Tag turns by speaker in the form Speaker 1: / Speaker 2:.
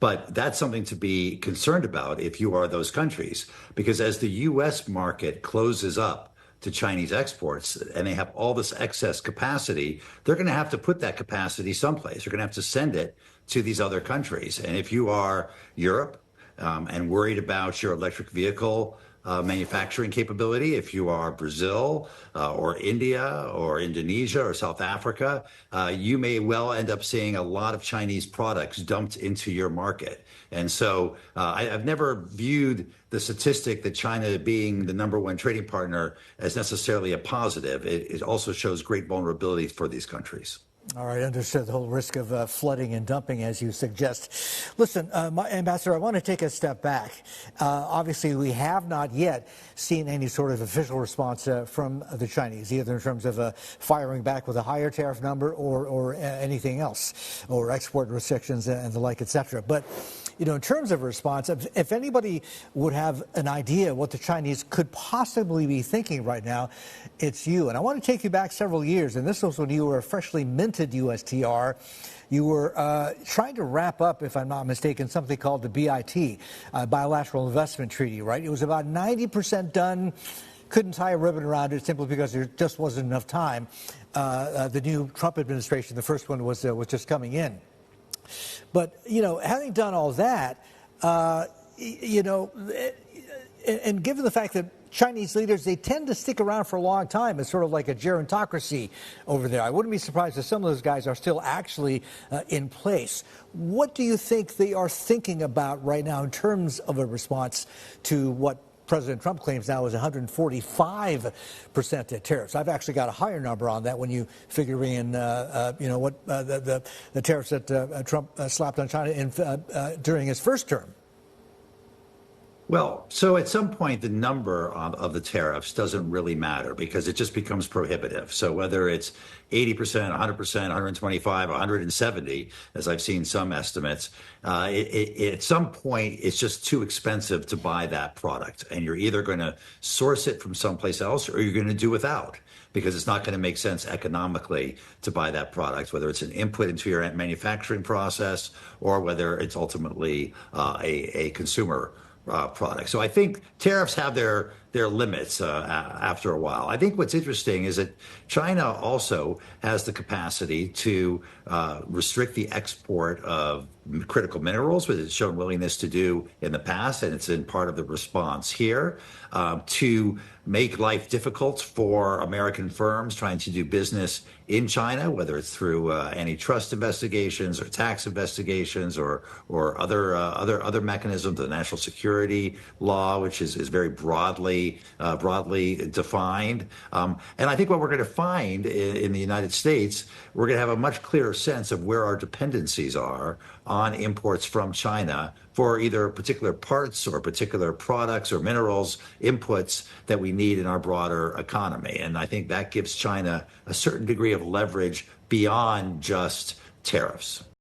Speaker 1: But that's something to be concerned about if you are those countries, because as the U.S. market closes up to Chinese exports and they have all this excess capacity, they're going to have to put that capacity someplace. They're going to have to send it to these other countries. And if you are Europe, and worried about your electric vehicle manufacturing capability, if you are Brazil or India or Indonesia or South Africa, you may well end up seeing a lot of Chinese products dumped into your market. And so I've never viewed the statistic that China being the number one trading partner as necessarily a positive. It also shows great vulnerability for these countries.
Speaker 2: All right, understood. The whole risk of flooding and dumping, as you suggest. Listen, Ambassador, I want to take a step back. Obviously, we have not yet seen any sort of official response from the Chinese, either in terms of firing back with a higher tariff number or anything else, or export restrictions and the like, et cetera. But in terms of response, if anybody would have an idea what the Chinese could possibly be thinking right now, it's you. And I want to take you back several years, and this was when you were a freshly minted USTR. You were trying to wrap up, if I'm not mistaken, something called the BIT, Bilateral Investment Treaty, right? It was about 90% done. Couldn't tie a ribbon around it simply because there just wasn't enough time. The new Trump administration, the first one, was just coming in. But, having done all that, and given the fact that Chinese leaders, they tend to stick around for a long time. It's sort of like a gerontocracy over there. I wouldn't be surprised if some of those guys are still actually in place. What do you think they are thinking about right now in terms of a response to what President Trump claims now is 145% tariffs? I've actually got a higher number on that when you figure in, what the tariffs that Trump slapped on China during his first term.
Speaker 1: Well, so at some point, the number of the tariffs doesn't really matter because it just becomes prohibitive. So whether it's 80%, 100%, 125, 170, as I've seen some estimates, at some point, it's just too expensive to buy that product. And you're either going to source it from someplace else or you're going to do without, because it's not going to make sense economically to buy that product, whether it's an input into your manufacturing process or whether it's ultimately a consumer product. So I think tariffs have their limits after a while. I think what's interesting is that China also has the capacity to restrict the export of critical minerals, which it's shown willingness to do in the past, and it's in part of the response here, to make life difficult for American firms trying to do business in China, whether it's through antitrust investigations or tax investigations or other mechanisms, the national security law, which is very broadly defined. And I think what we're going to find in the United States, we're going to have a much clearer sense of where our dependencies are on imports from China for either particular parts or particular products or minerals inputs that we need in our broader economy. And I think that gives China a certain degree of leverage beyond just tariffs.